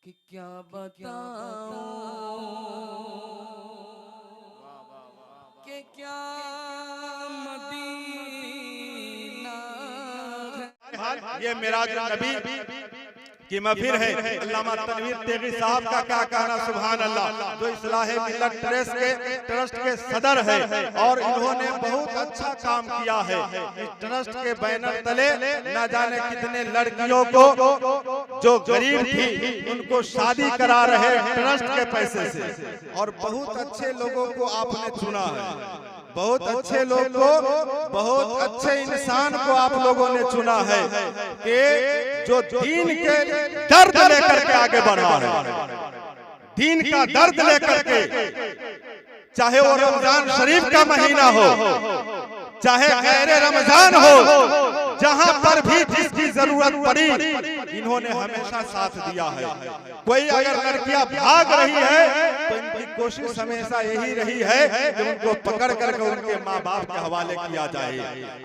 कि क्या बताऊं कि क्या मदीना है। ये मेराज नबी की महफिल है। अल्लामा तनवीर तेगी साहब का क्या कहना, सुभान अल्लाह, जो इस्लाह मिल्लत ट्रस्ट के सदर है और इन्होंने बहुत अच्छा काम किया है। इस ट्रस्ट के बैनर तले न जाने कितने लड़कियों को जो गरीब थी उनको शादी करा रहे ट्रस्ट के पैसे से, और बहुत अच्छे लोगों को आपने चुना है, बहुत अच्छे लोग को, बहुत अच्छे इंसान को आप लोगों ने चुना है कि जो दीन के दर्द लेकर के आगे बढ़ा है, दीन का दर्द लेकर के, चाहे वो रमजान शरीफ का महीना हो, चाहे गैर रमजान हो, जहां पर भी जिसकी जरूरत पड़ी इन्होंने हमेशा साथ दिया है। कोई अगर लड़कियां भाग रही है तो इनकी कोशिश हमेशा यही रही है कि उनको पकड़ करके उनके माँ बाप के हवाले किया जाए।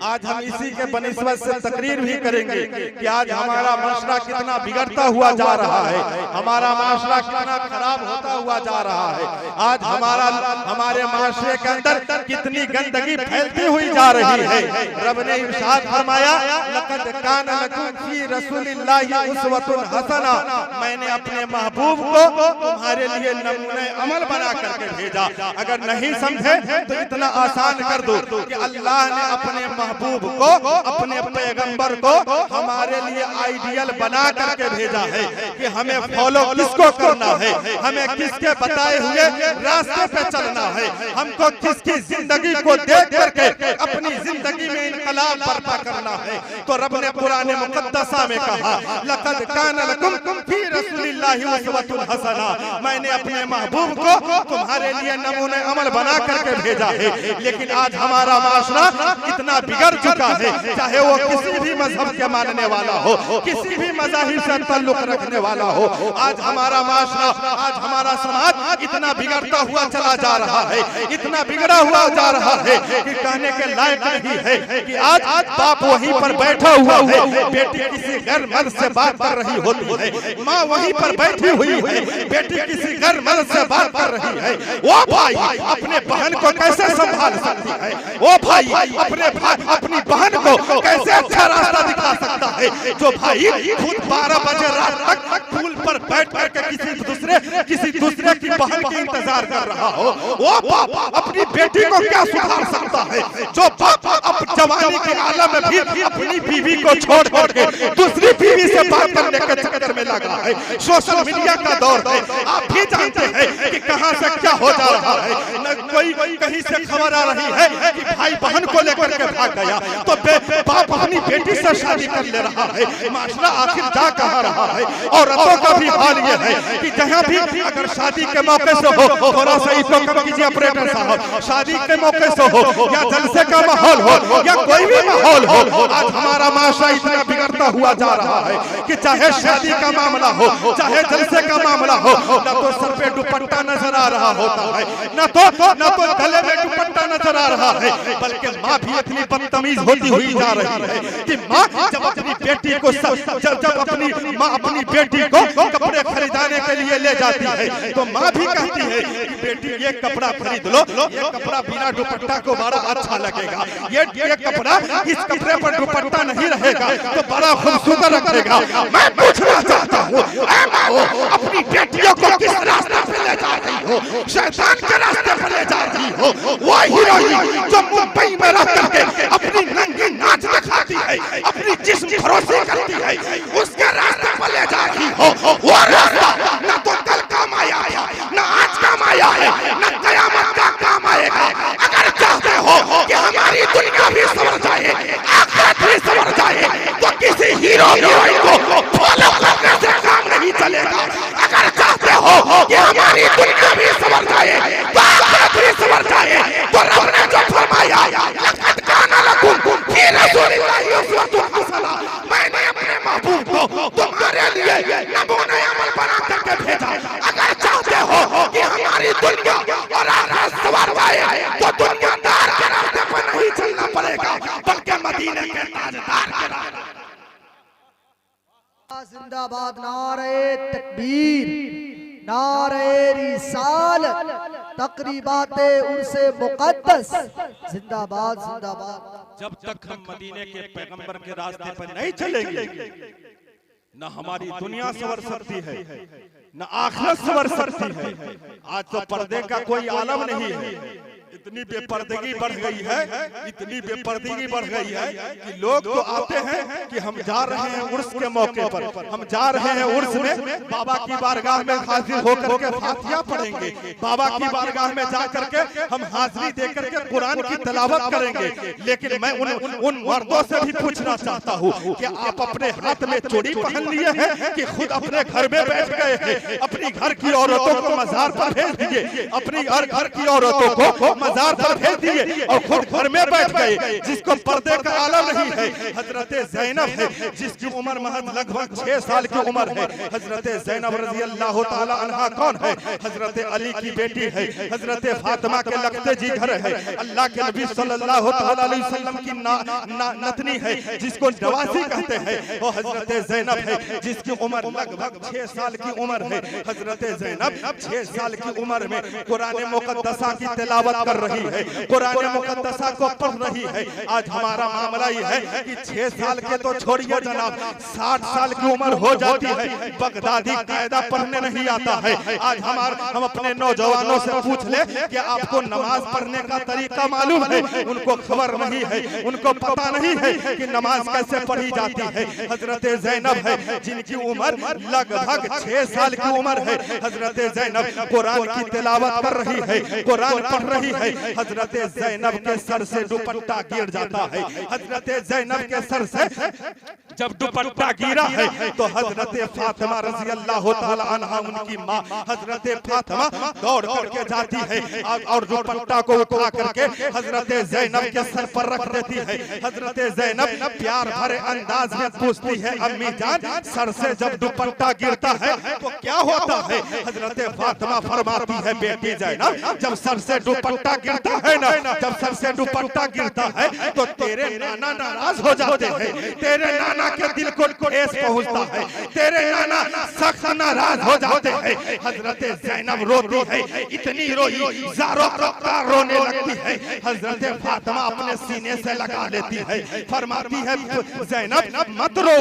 आज हम इसी के बनिस्बत से तकरीर भी करेंगे कि आज हमारा माशरा कितना बिगड़ता हुआ जा रहा है, हमारा माशरा कितना खराब होता हुआ जा रहा है। आज हमारे माशरे के अंदर कितनी गंदगी फैलती हुई जा रही है। रब ने इरशाद फरमाया, लक़द काना लकुम फी रसूलिल्लाहि उस्वतुन हसना, मैंने अपने महबूब को तुम्हारे लिए नमूने अमल बना करके भेजा। अगर नहीं समझे तो इतना आसान कर दो कि अल्लाह ने अपने महबूब को, अपने पैगंबर को हमारे लिए आइडियल बना करके भेजा है कि हमें फॉलो किसको करना है, हमें किसके बताए हुए रास्ते पे चलना है, हमको किसकी जिंदगी को देख करके अपनी जिंदगी में इनकलाब बर्पा करना है। तो रब ने कुरान मुक़द्दसा में कहा, लक़द काना लकुम फी रसूलिल्लाहि उस्वतुन हसना, मैंने अपने महबूब को तुम्हारे लिए नमूने अमल बना करके भेजा है। लेकिन आज हमारा माशरा इतना बिगड़ चुका है, चाहे वो किसी भी मजहब के मानने वाला हो, किसी भी मज़ाहिब से ताल्लुक रखने वाला हो, आज हमारा माशरा, आज हमारा समाज इतना बिगड़ता हुआ चला जा रहा है, इतना बिगड़ा हुआ जा रहा है कि कहने के लायक नहीं है कि आज बाप वहीं पर बैठा हुआ है, बेटी किसी गैर मर्द से बात कर रही होती है, माँ वहीं पर बैठी हुई है, बेटी किसी गैर मर्द से बात कर रही है। वो भाई अपने बहन को कैसे संभाल सकती है, वो भाई अपनी बहन को कैसे अच्छा रास्ता दिखा सकता है, जो भाई खुद 12 बजे रात तक पुल पर बैठ करके किसी दूसरे की बहन के इंतजार कर रहा हो। वो बाप अपनी बेटी को क्या सुधार सकता है, जो बाप अब जवानी के आलम में भी अपनी बीवी को छोड़ करके दूसरी बीवी से बात करने के चक्कर में लगा है। सोशल मीडिया का दौर है, आप भी जानते हैं कि कहां से क्या हो जा रहा है। न कोई कहीं से खबर आ रही है कि भाई बहन को लेकर के भाग गया तो बाप अपनी बेटी से शादी कर ले रहा है। माशरा आखिर जा कहां रहा है। औरतों का भी हाल ये है कि जहां भी अगर शादी के मौके से हो, थोड़ा सा इसको कम कीजिए ऑपरेटर साहब, शादी के मौके से हो या जलसे का माहौल हो या कोई भी माहौल हो, आज हमारा माशरा इतना बिगड़ता हुआ जा रहा है कि चाहे शादी का मामला हो, चाहे जलसे का मामला हो, न तो सर पे दुपट्टा नजर आ रहा होता है, न तो गले में दुपट्टा नजर आ रहा है, बल्कि माँ भी इतनी बदतमीज होती हुई जा रही है कि माँ जब अपनी बेटी को अपनी बेटी को कपड़े खरीदाने के लिए ले जाती है तो माँ भी कहती है कि बेटी ये कपड़ा खरीद लो, ये कपड़ा बिना दुपट्टा को बड़ा अच्छा लगेगा, ये कपड़ा इस कपड़े पर दुपट्टा नहीं रहेगा तो बड़ा खूबसूरत लगेगा। मैं पूछना चाहता हूँ, अपनी बेटियों को किस रास्ते पे ले जा रही हो? शैतान के रास्ते पे ले जा रही हो। वो हीरोइन जो मुंबई में रह करके अपनी नंगी नाच दिखाती है, अपनी जिस्म फरोशी करती है, उसके रास्ते पे ले जा रही हो। वो रास्ता न तो कल काम आया है, न आज काम आया है, न कयामत का काम आएगा। अगर चाहते हो कि हमारी दुनिया भी संवर जाए, आखिरत भी संवर जाए, तो किसी हीरोइन को फॉलो करने से काम नहीं चलेगा। अगर चाहते हो कि हमारी दुनिया भी संवर जाए, तो आखिरत भी संवर जाए, तो रब ने जो फरमाया, लक़द काना लकुम फी रसूलिल्लाहि उस्वतुन हसना, मैंने अपने महबूब को तुम्हारे लिए नमूने अमल बना तकबीर, नारे रिसालत, तकरीबाते उनसे मुक़द्दस, जिंदाबाद जिंदाबाद। जब तक हम मदीने के पैगंबर के रास्ते पर नहीं चलेंगे, न हमारी दुनिया संवर सकती है, न आखिरत संवर सकती है। आज तो पर्दे का कोई आलम नहीं है। इतनी बेपर्दगी बढ़ गई है, इतनी बेपर्दगी बढ़ गई है कि लोग तो आते हैं कि हम जा रहे हैं उर्स के मौके पर, हम जा रहे हैं उर्स में बाबा की बारगाह में हाजिर होकर के फातिहा पढ़ेंगे, बाबा की बारगाह में जा करके हम हाजिरी दे करके कुरान की तिलावत करेंगे। लेकिन मैं उन मर्दों से भी पूछना चाहता हूँ कि आप अपने हाथ में चूड़ी पहन लिए हैं कि खुद अपने घर में बैठ गए हैं? अपनी घर की औरतों को मजार पर भेज दिए, अपनी घर की औरतों को मजार पर भेज दिए और खुद घर में बैठ गए। जिसको पर्दे का आलम नहीं है हजरत ज़ैनब है, जिसकी उम्र महज लगभग 6 साल की उम्र है। हजरत ज़ैनब रज़ी अल्लाह ताला अन्हा कौन है? हजरत अली की बेटी है, हजरत फातिमा के लगते जी घर है, अल्लाह के नबी सल्लल्लाहु ताला अलैहि वसल्लम की नतनी है, जिसको नवासी कहते हैं। वो हजरत ज़ैनब है, जिसकी उम्र लगभग 6 साल की उम्र है। हजरत ज़ैनब 6 साल की उम्र में कुरान मुक़द्दसा की तिलावत कर रही है, कुरान मुक़द्दसा को पढ़ रही है। आज हमारा मामला ये है कि 6 साल के तो छोड़िए जनाब, 60 साल की उम्र हो जाती है, बगदादी कायदा पढ़ने नहीं आता है। आज हम अपने नौजवानों से पूछ ले कि आपको नमाज पढ़ने का तरीका मालूम है? उनको खबर नहीं है, उनको पता नहीं है कि नमाज कैसे पढ़ी जाती है। हजरत ज़ैनब है, जिनकी उम्र लगभग 6 साल की उम्र है। हजरत ज़ैनब कुरान की तिलावत कर रही है, कुरान पढ़ रही है। हजरत ज़ैनब के सर से दुपट्टा गिर जाता है। हजरत ज़ैनब के सर से जब दुपट्टा गिरा है तो हजरत फातिमा रज़ी अल्लाह ताला अन्हा, उनकी माँ हजरत फातिमा दौड़ करके जाती है और दुपट्टा को उठा करके हजरत ज़ैनब के सर पर रख देती है। हजरत ज़ैनब प्यार भरे अंदाज में पूछती है, अम्मी जान, सर से जब दुपट्टा गिरता है तो क्या होता है? हजरत फातिमा फरमाती है, बेटी ज़ैनब, जब सर से दुपट्टा गिरता है ना, जब सर से दुपट्टा गिरता है तो तेरे नाना नाराज हो जाते हैं, तेरे नाना के दिल को ठेस पहुंचता है, तेरे नाना सख्त नाराज हो जाते हैं। हजरत ज़ैनब रोती है, इतनी रोई ज़ारों कतार रोने लगती है। हजरत फातिमा अपने सीने से लगा लेती है, फरमाती है, ज़ैनब मत रो,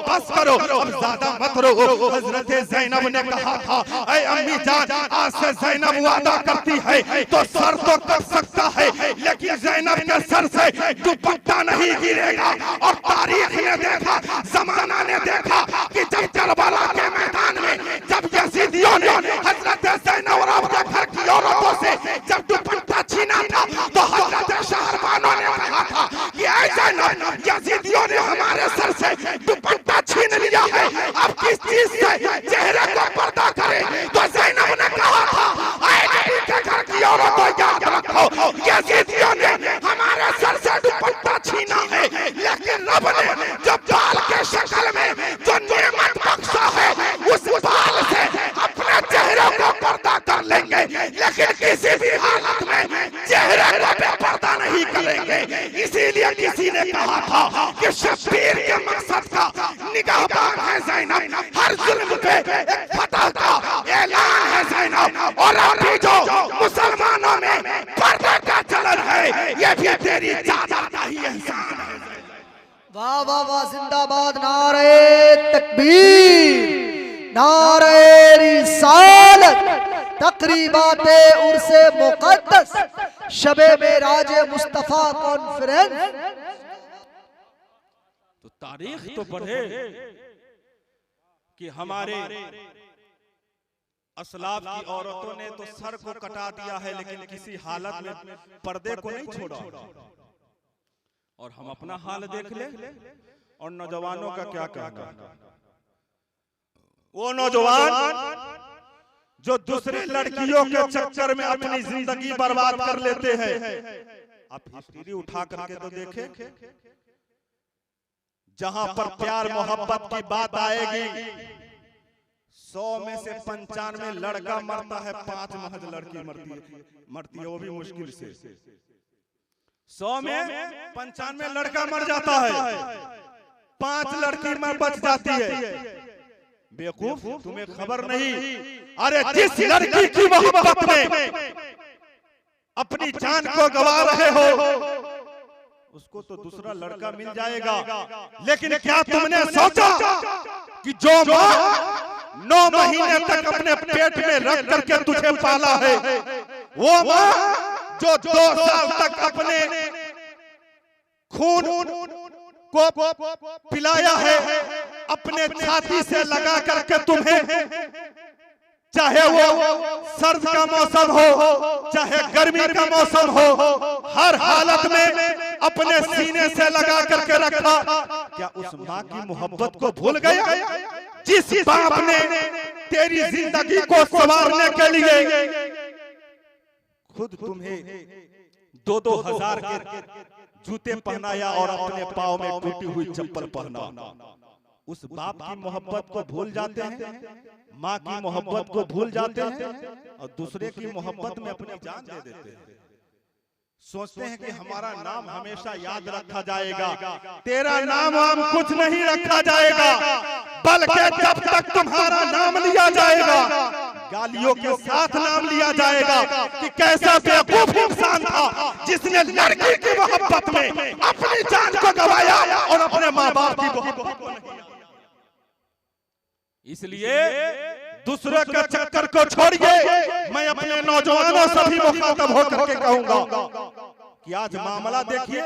बस करो, अब ज्यादा मत रो। हजरत ज़ैनब ने कहा था, ऐ अम्मी जान, आज से ज़ैनब वादा करती है तो सर तो कट सकता है, लेकिन ज़ैनब के सर से दुपट्टा नहीं गिरेगा। और तारीख ने देखा, जमाना ने देखा कि जब करबला के मैदान में जब यजीदियों ने हजरत ज़ैनब और आपके घर की औरतों से जब दुपट्टा छीना था तो हजरत शहरबानों ने कहा था कि ऐ ज़ैनब, यजीदियों ने हमारे सर से दुपट्टा छीन लिया है, अब किस चीज से चेहरे को पर्दा करे? तो ज़ैनब ने कहा था, ऐ नबी के घर की औरतों, याद रखो, यजीदियों ने हमारे सर से दुपट्टा छीना है, लेकिन रब ने जब बाल के शक्ल में जो नेमत बख्शा है उस बाल से अपने चेहरे को पर्दा कर लेंगे, लेकिन किसी भी हालत में चेहरे को बेपर्दा नहीं करेंगे। इसीलिए किसी ने कहा था कि शब्बीर के मकसद का निगाहबान है ज़ैनब, हर जुल्म पे एक फतह का ऐलान है ज़ैनब। और अभी जो मुसलमानों में पर्दे का चलन है, ये भी तेरी ज़्यादा ही एहसान है। वाह वाह वाह, जिंदाबाद, नारे तकबीर, नारे रिसालत, तकरीबाते उर्से मुक़द्दस, शबे मेराज मुस्तफा कॉन्फ्रेंस। तो तारीख तो बढ़े कि हमारे असलाफ की औरतों ने तो सर को कटा दिया है, लेकिन किसी हालत में पर्दे को नहीं छोड़ा। और हम अपना हाल देख ले, और नौजवानों का क्या कहना? वो नौजवान जो दूसरे लड़कियों के चक्कर में अपनी जिंदगी बर्बाद कर लेते हैं। आप हिस्ट्री उठा करके तो देखें, जहां पर प्यार मोहब्बत की बात आएगी, 100 में से 95 लड़का मरता है, 5 महज लड़की मरती है, वो भी मुश्किल से। 100 में 95 लड़का मर जाता है, 5 लड़की बच जाती है। बेवकूफ, तुम्हें खबर नहीं। अरे जिस लड़की की मोहब्बत में अपनी जान को गवा रहे हो उसको तो दूसरा लड़का मिल जाएगा, लेकिन क्या तुमने सोचा कि जो माँ 9 महीने तक अपने पेट में रख करके तुझे पाला है, वो माँ जो 2 साल तक अपने खून को पिलाया है, अपने छाती से लगा करके तुम्हें, चाहे वो सर्द का मौसम हो चाहे गर्मी का मौसम हो, हर हालत में अपने सीने से लगा करके रखा। क्या उस माँ की मोहब्बत को भूल गया जिस बाप ने तेरी जिंदगी को संवारने के लिए खुद तुम्हें 2-2 हजार के जूते पहनाया और अपने पाँव में टूटी हुई चप्पल पहना? उस बाप की मोहब्बत को भूल जाते हैं, माँ की मोहब्बत को भूल जाते हैं और दूसरे की मोहब्बत में अपनी जान दे देते हैं। सोचते हैं कि हमारा नाम हमेशा याद रखा जाएगा। तेरा नाम हम कुछ नहीं रखा जाएगा, बल्कि जब तक तुम्हारा नाम लिया जाएगा गालियों के साथ नाम लिया जाएगा कि कैसा बेवकूफ इंसान था जिसने लड़की की मोहब्बत में अपनी जान को गवाया और अपने माँ बाप की मोहब्बत को नहीं। इसलिए दूसरे के चक्कर को छोड़िए। मैं अपने नौजवानों से भी मुखातब होकर के कहूंगा कि आज मामला देखिए,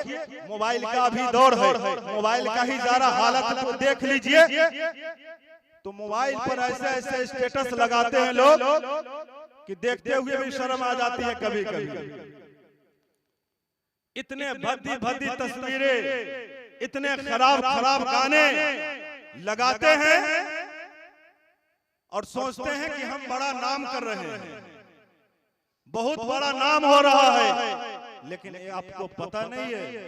मोबाइल का भी दौर है, मोबाइल का ही जरा हालत को देख लीजिए तो मोबाइल पर ऐसे ऐसे स्टेटस लगाते हैं लोग कि देखते हुए भी शर्म आ जाती है कभी कभी। इतने भद्दी भद्दी तस्वीरें, इतने खराब खराब गाने लगाते हैं और सोचते हैं कि हम बड़ा नाम कर रहे हैं, बहुत बड़ा नाम हो रहा है। लेकिन ये आपको पता नहीं है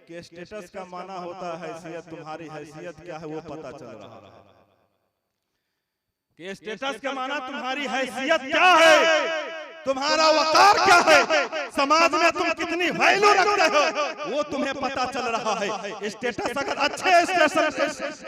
कि स्टेटस का माना होता है हैसियत, तुम्हारी हैसियत क्या है वो पता चल रहा है कि स्टेटस का माना तुम्हारी हैसियत क्या है, तुम्हारा वकार क्या है, समाज में तुम कितनी वैल्यू रखते हो वो तुम्हें पता चल रहा है। स्टेटस अगर अच्छे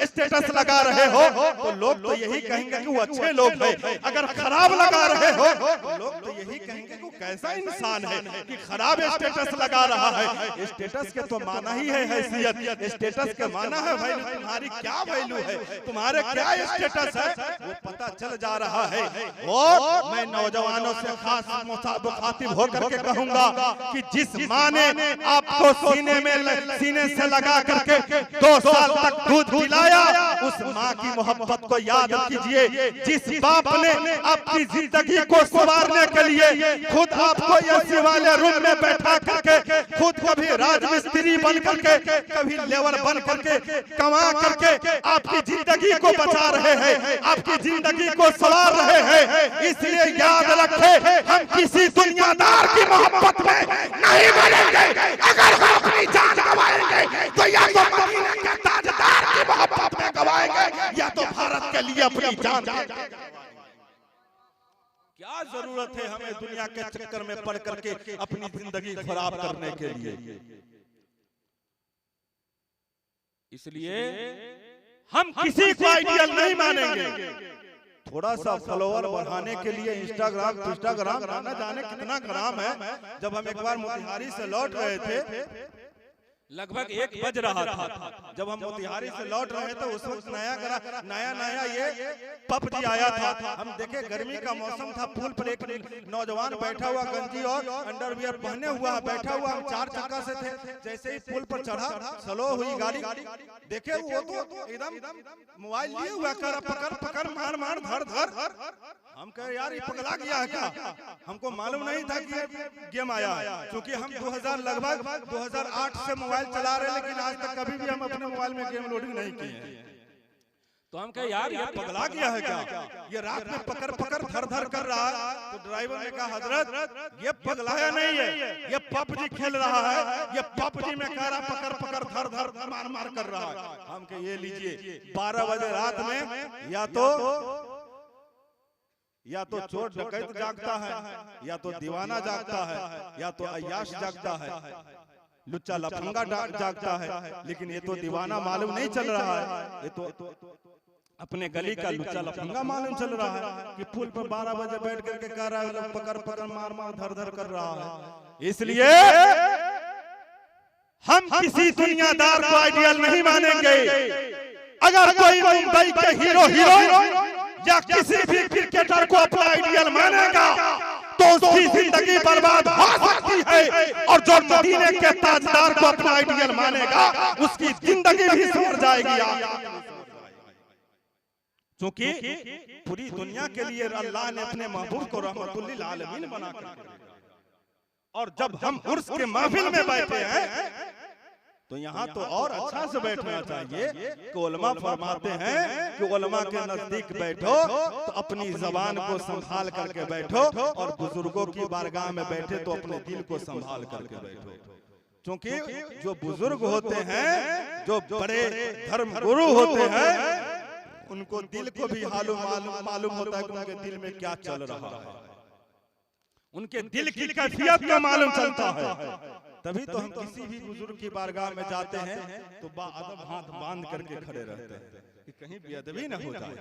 स्टेटस लगा रहे हो तो लोग तो यही कहेंगे कि वो अच्छे लोग हैं, अगर खराब लगा रहे हो तो लोग तो यही कहेंगे कि वो कैसा इंसान है कि खराब स्टेटस लगा रहा है। स्टेटस के तो माना ही है हैसियत, स्टेटस के माना है वैल्यू, तुम्हारी क्या वैल्यू है, तुम्हारे क्या स्टेटस है वो पता चल जा रहा है। और मैं नौजवानों से खास मुखातिब होकर के कहूंगा कि जिस माँ ने आपको सीने से लगा करके 2 साल तक दूध पिलाया, उस माँ की मोहब्बत को याद कीजिए। जिस बाप ने आपकी जिंदगी को संवारने के लिए खुद आपको एसी वाले रूम में बैठा करके, खुद कभी राजमिस्त्री बन करके, कभी लेबर बन करके, कमा करके आपकी जिंदगी को बचा रहे हैं, आपकी जिंदगी को संवार रहे हैं। इसलिए याद रखें, हम किसी दुनियादार की मोहब्बत में नहीं मरेंगे। अगर हम अपनी जान गवाएंगे तो या तो मदीने के ताजदार की मोहब्बत में गवाएंगे या तो भारत के लिए अपनी जान देंगे। क्या जरूरत है हमें दुनिया के चक्कर में पड़ करके अपनी जिंदगी खराब करने के लिए। इसलिए हम किसी को आइडियल नहीं मानेंगे। थोड़ा सा फॉलोअर बढ़ाने के लिए इंस्टाग्राम ना जाने कितना ग्राम है। जब हम एक बार मोतिहारी से लौट रहे थे, लगभग 1 बज रहा था, जब हम मोतिहारी से लौट रहे थे उस वक्त नया ये पबजी आया था। हम देखे गर्मी का मौसम था, पुल पर एक नौजवान बैठा हुआ, गंजी और अंडरवियर पहने हुआ बैठा हुआ। हम 4 चक्का से थे, जैसे ही पुल पर चढ़ा स्लो हुई गाड़ी, देखे वो तो एकदम मोबाइल लिए हुआ, कर पकड़ मार धर। हम कहे यार ये पगला गया है क्या, हमको मालूम नहीं था कि गेम आया है। क्योंकि हम 2008 से मोबाइल चला रहे, लेकिन आज तक कभी भी हम अपने मोबाइल में गेम लोडिंग नहीं किए हैं। तो हम कहे यार ये पगला गया है क्या, ये रात में पकड़ धर कर रहा है। तो ड्राइवर ने कहा हजरत ये पगलाया नहीं है, ये पबजी खेल रहा है, ये पबजी में कह रहा पकड़ धर मार कर रहा है। हम कहे ये लीजिए 12 बजे रात में या तो चोर डकैत जागता है, या तो दीवाना जागता है, या तो अय्याश जागता है, लुच्चा लफंगा जागता है, लेकिन ये तो दीवाना मालूम नहीं चल रहा है। ये तो अपने गली का लुच्चा लफंगा मालूम चल रहा है कि पुल पर 12 बजे बैठ करके कह रहा है पकड़ पकड़ मार मार धर धर कर रहा है। इसलिए हम किसी दुनियादार को आइडियल नहीं मानेंगे। अगर कोई मुंबई के हीरो हीरोइन या किसी भी क्रिकेटर को अपना आइडियल मानेगा तो उसकी जिंदगी बर्बाद हो सकती है, और जो मदीने के ताजदार को अपना आइडियल मानेगा उसकी जिंदगी भी संवर जाएगी। क्योंकि पूरी दुनिया के लिए अल्लाह ने अपने महबूब को रहमतुल लिल आलमीन बना कर, और जब हम उर्स के महफिल में बैठे हैं तो यहाँ तो और अच्छा से बैठना चाहिए कि उलमा फरमाते हैं कि उलमा के नजदीक बैठो तो अपनी जबान को संभाल करके बैठो, और बुजुर्गों की बारगाह में बैठे तो अपने दिल को संभाल करके बैठो। क्योंकि जो बुजुर्ग होते हैं, जो बड़े धर्म गुरु होते हैं, उनको दिल को भी मालूम होता है कि उनके दिल में क्या चल रहा है, उनके दिल की कैफियत का मालूम चलता है। तभी तो हम किसी भी बुजुर्ग की बारगाह में जाते हैं तो बाअदब हाथ बांध करके खड़े रहते हैं कि कहीं बेअदबी न हो जाए।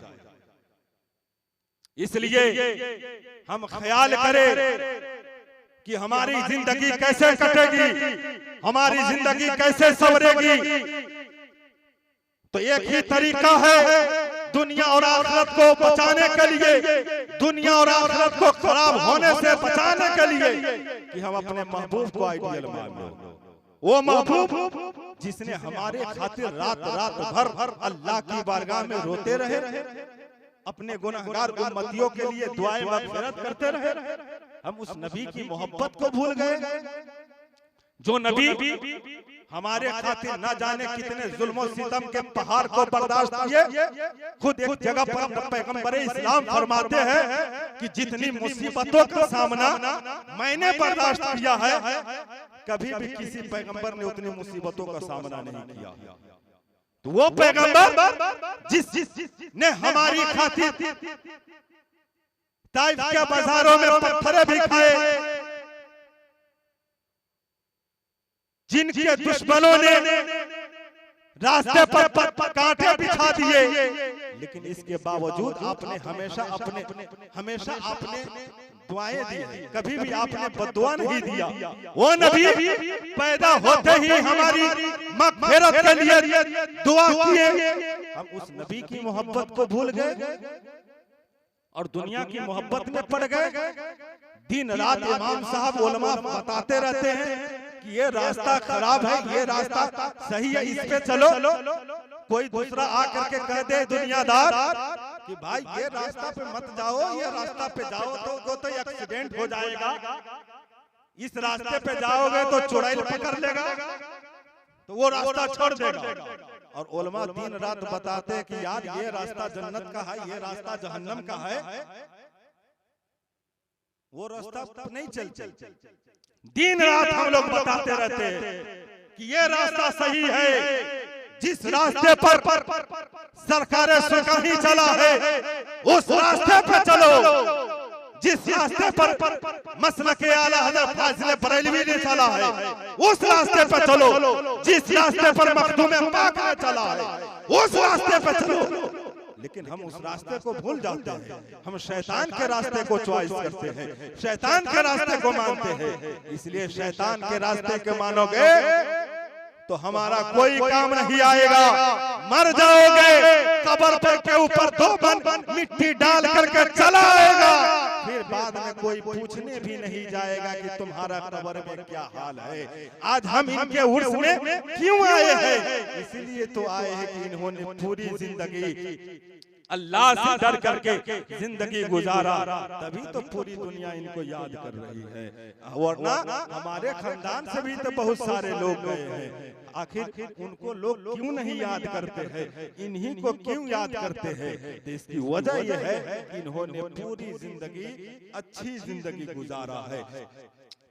इसलिए हम ख्याल करें कि हमारी जिंदगी कैसे कटेगी, हमारी जिंदगी कैसे संवरेगी। तो एक ही तरीका है दुनिया और आखिरत को बचाने के लिए, दुनिया और आखिरत को खराब होने से बचाने के लिए, कि हम अपने महबूब को आइडियल मान लो। वो महबूब जिसने हमारे खातिर रात रात भर अल्लाह की बारगाह में रोते रहे, अपने गुनहगार उम्मतियों के लिए दुआएं मग़फ़िरत करते रहे। हम उस नबी की मोहब्बत को भूल गए, जो नबी हमारे खातिर ना जाने कितने जुल्म सितम के पहाड़ को बर्दाश्त किए। खुद एक जगह पर पैगंबर इस्लाम फरमाते हैं कि जितनी मुसीबतों का सामना मैंने बर्दाश्त किया है, कभी भी किसी पैगंबर ने उतनी मुसीबतों का सामना नहीं किया। तो वो पैगंबर जिसने हमारी खातिर ताइफ के बाजारों में पत्थर भी खाए, जिनके दुश्मनों ने रास्ते पर कांटे बिछा दिए, लेकिन इसके बावजूद आपने हमेशा आपने दुआएं दी है, कभी भी आपने बद्दुआ नहीं दिया। वो नबी पैदा होते ही हमारी मग़फ़िरत के लिए दुआ किए। हम उस नबी की मोहब्बत को भूल गए और दुनिया की मोहब्बत में पड़ गए। दिन रात इमाम साहब उलमा बताते रहते हैं कि ये रास्ता खराब है, ये रास्ता सही है, इस पे चलो। कोई दूसरा आकर के कह दे दुनियादार कि भाई ये रास्ता पे मत जाओ, ये रास्ता पे जाओ तो एक्सीडेंट हो जाएगा, इस रास्ते पे जाओगे तो चुड़ैल पकड़ लेगा, तो वो रास्ता छोड़ देगा। और उलमा दिन रात बताते हैं कि यार ये रास्ता जन्नत का है, ये रास्ता जहन्नम का है, वो रास्ता नहीं चलते। दिन रात हम लोग बताते रहते हैं कि ये रास्ता सही है, जिस रास्ते पर सरकार सुकही चला है उस रास्ते पे चलो, जिस रास्ते पर मसलक आला हज़रत फाज़िल बरेलवी ने चला है उस रास्ते पे चलो, जिस रास्ते पर मखदूम पाक ने चला है उस रास्ते पे चलो। लेकिन हम उस रास्ते को भूल जाते हैं, हम शैतान के रास्ते को चॉइस करते हैं, शैतान के रास्ते को मानते हैं। इसलिए शैतान के रास्ते के मानोगे तो हमारा कोई काम नहीं आएगा, मर जाओगे, कब्र पे के ऊपर 2 बन मिट्टी डाल करके चला आएगा, फिर बाद में कोई पूछने भी नहीं जाएगा कि तुम्हारा कब्र में क्या हाल है। आज हम इनके उर्स में क्यों आए हैं? इसलिए तो आए हैं कि इन्होंने पूरी जिंदगी अल्लाह से डर करके जिंदगी गुजारा, तभी तो पूरी दुनिया इनको याद कर रही है। वरना हमारे खानदान से भी तो बहुत सारे लोग गए हैं, आखिर उनको लोग क्यों नहीं याद करते हैं, इन्हीं को क्यों याद करते हैं? तो इसकी वजह यह है कि इन्होंने पूरी जिंदगी अच्छी जिंदगी गुजारा है।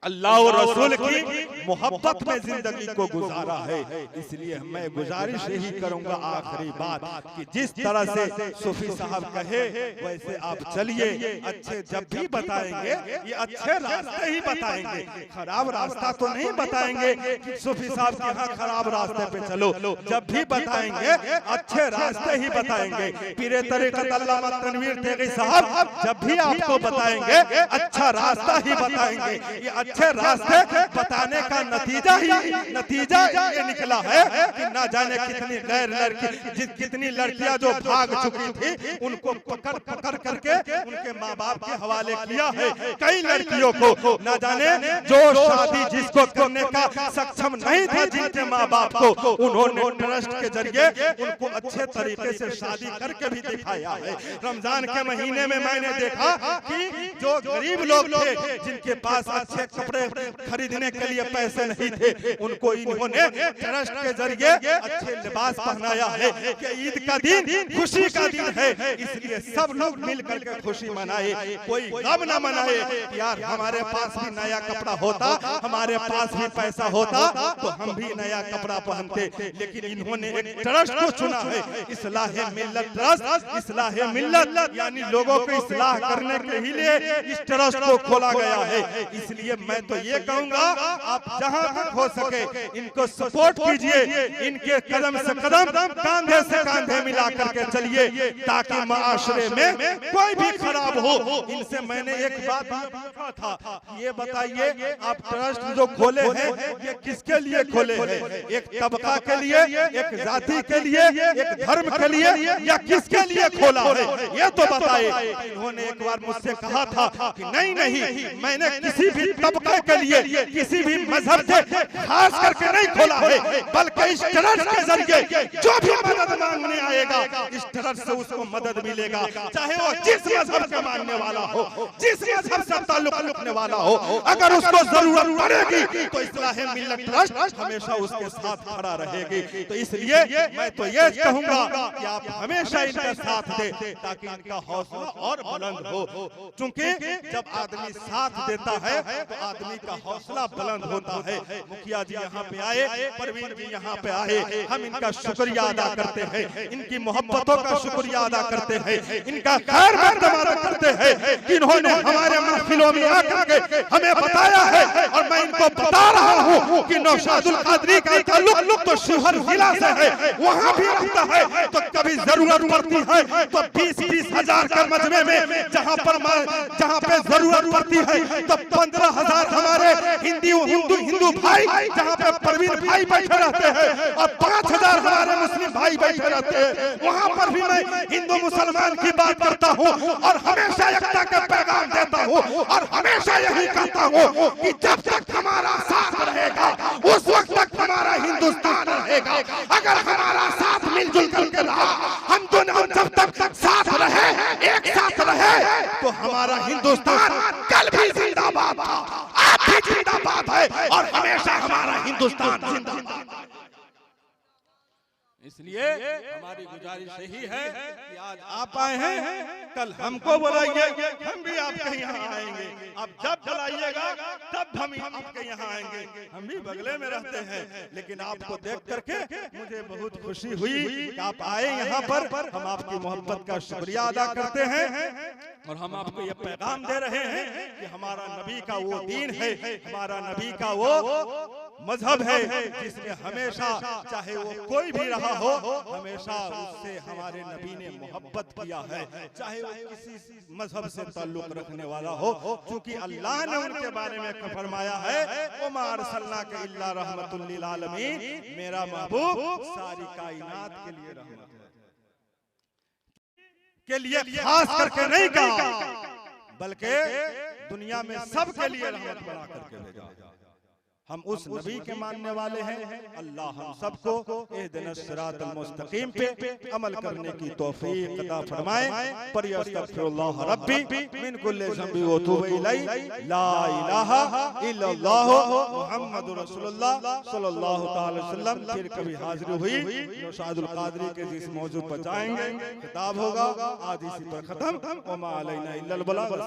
अल्लाह और रसूल की मोहब्बत में जिंदगी को गुजारा है। इसलिए मैं गुजारिश यही करूंगा आखिरी बात कि जिस तरह से सूफी साहब कहे वैसे आप चलिए। अच्छे जब भी बताएंगे ये अच्छे रास्ते ही बताएंगे, खराब रास्ता तो नहीं बताएंगे कि सूफी साहब के यहाँ खराब रास्ते पे चलो। जब भी बताएंगे अच्छे रास्ते ही बताएंगे। पीरे तरीक़त अल्लामा तनवीर तेगी साहब जब भी आपको बताएंगे अच्छा रास्ता ही बताएंगे। ये अच्छे रास्ते बताने का नतीजा ये निकला है कि ना जाने कितनी गैर लड़की कितनी लड़कियां जो भाग चुकी थी उनको पकड़ करके उनके माँ बाप के हवाले किया है। कई लड़कियों को ना जाने जो शादी जिसको करने का सक्षम नहीं था जिनके माँ बाप को, उन्होंने ट्रस्ट के जरिए उनको अच्छे तरीके से शादी करके भी दिखाया है। रमजान के महीने में मैंने देखा कि जो गरीब लोग थे जिनके पास अच्छे कपड़े खरीदने के लिए पैसे नहीं थे उनको इन्होंने ट्रस्ट के जरिए अच्छे लिबास पहनाया है कि ईद का दिन खुशी का दिन है, इसलिए सब लोग मिल करके खुशी मनाए, कोई गम न मनाए। यार हमारे पास भी नया कपड़ा होता, हमारे पास भी पैसा होता तो हम भी नया कपड़ा पहनते, लेकिन इन्होंने एक ट्रस्ट को चुना है, इस्लाह मिल्लत ट्रस्ट। इस्लाह मिल्लत यानी लोगों को इस्लाह करने के लिए इस ट्रस्ट को खोला गया है। इसलिए मैं तो ये कहूंगा आप जहां तक हो सके इनको सपोर्ट कीजिए, इनके कदम से कदम कांधे से कांधे मिला करके चलिए ताकि माशरे में कोई भी खराब हो। इनसे मैंने एक बात पूछा था, ये बताइए आप ट्रस्ट जो खोले हैं ये किसके लिए खोले हैं? एक तबका के लिए, एक जाति के लिए, एक धर्म के लिए या किसके लिए खोला है ये तो बताए। इन्होंने एक बार मुझसे कहा था कि नहीं मैंने किसी भी तबके के लिए किसी भी मजहब से खास करके नहीं खोला है, बल्कि इस ट्रस्ट के जरिए जो भी मदद मांगने आएगा इस ट्रस्ट से उसको मदद मिलेगा, चाहे वो जिस मजहब का मानने वाला हो, जिस मजहब से ताल्लुक रखने वाला हो। अगर उसको जरूरत पड़ेगी तो इस्लाह मिल्लत ट्रस्ट हमेशा उसके साथ खड़ा रहेगी। तो इसलिए मैं तो ये कहूंगा कि आप हमेशा इनका साथ दें ताकि इनका हौसला और बुलंद हो, क्योंकि जब आदमी साथ देता है तो आदमी का हौसला बुलंद होता है। मुखिया जी यहाँ पे आए, परवीन जी यहाँ पे आए, हम इनका शुक्रिया अदा करते हैं, इनकी मोहब्बतों का शुक्रिया अदा करते हैं, इनका खैर मकदम करते हैं कि इन्होंने हमारे महफिलों में आकर के हमें बताया है। और मैं इनको बता रहा हूँ कि नौशादुल कादरी का ताल्लुक तो शिवहर जिला से है, वहाँ भी रहता है तो कभी जरूरत पड़ती है तो 20-20 हजार का मजमे में जहाँ पे जरूरत पड़ती है तो 15,000 हमारे हिंदू भाई जहाँ पे परवीन भाई बैठे रहते हैं और 5,000 हमारे मुस्लिम भाई बैठे रहते हैं, वहाँ पर भी मैं हिंदू मुसलमान की बात करता हूँ और हमेशा एकता का पैगाम देता हूँ और हमेशा यही कहता हूँ कि जब तक हमारा साथ रहेगा उस वक्त तक हमारा हिंदुस्तान रहेगा। अगर हमारा साथ मिलजुल करके रहा, हम दोनों जब तक साथ रहे, एक साथ रहे तो हमारा हिंदुस्तान कल भी जिंदाबाद था, आज भी जिंदाबाद है और हमेशा हमारा हिंदुस्तान जिंदाबाद। इसलिए हमारी गुजारिश यही है कि आज आप आए हैं, कल हमको बुलाइए, हम भी आपके यहाँ आएंगे। आप जब बुलाइएगा तब हम आपके यहाँ आएंगे। हम भी बगले में रहते हैं, लेकिन आपको देख करके मुझे बहुत खुशी हुई कि आप आए यहाँ पर। हम आपकी मोहब्बत का शुक्रिया अदा करते हैं और हम आपको ये पैगाम दे रहे हैं कि हमारा नबी का वो दीन है, हमारा नबी का वो मजहब है जिसमें हमेशा चाहे वो कोई भी रहा हो, हमेशा उससे हमारे नबी ने मोहब्बत किया है, चाहे वो किसी मजहब से ताल्लुक रखने वाला हो, क्योंकि अल्लाह ने उनके बारे में फरमाया है वमा अरसलनाका इल्ला रहमतुल लिल आलमीन, मेरा महबूब सारी कायनात के लिए रहमत के लिए खास करके नहीं कहा, बल्कि दुनिया में सबके लिए रहमत बना करके भेजा। हम उस नबी के मानने वाले हैं। अल्लाह हम सबको इहदिनस सिरातल मुस्तकीम पे अमल करने की तौफीक अता फरमाए। परिअस्तगफिरुल्लाह रब्बी मिन कुल्लि ज़ंबि व तूबु इलैहि, ला इलाहा इल्लल्लाह मुहम्मदुर रसूलुल्लाह सल्लल्लाहु तआला अलैहि वसल्लम। फिर कभी हाजिर हुई नौशादुल कादरी के जिस मौजू पर जाएंगे, खिताब होगा, आज इसी पर खत्म। वमा अलैना इल्लल बलाग।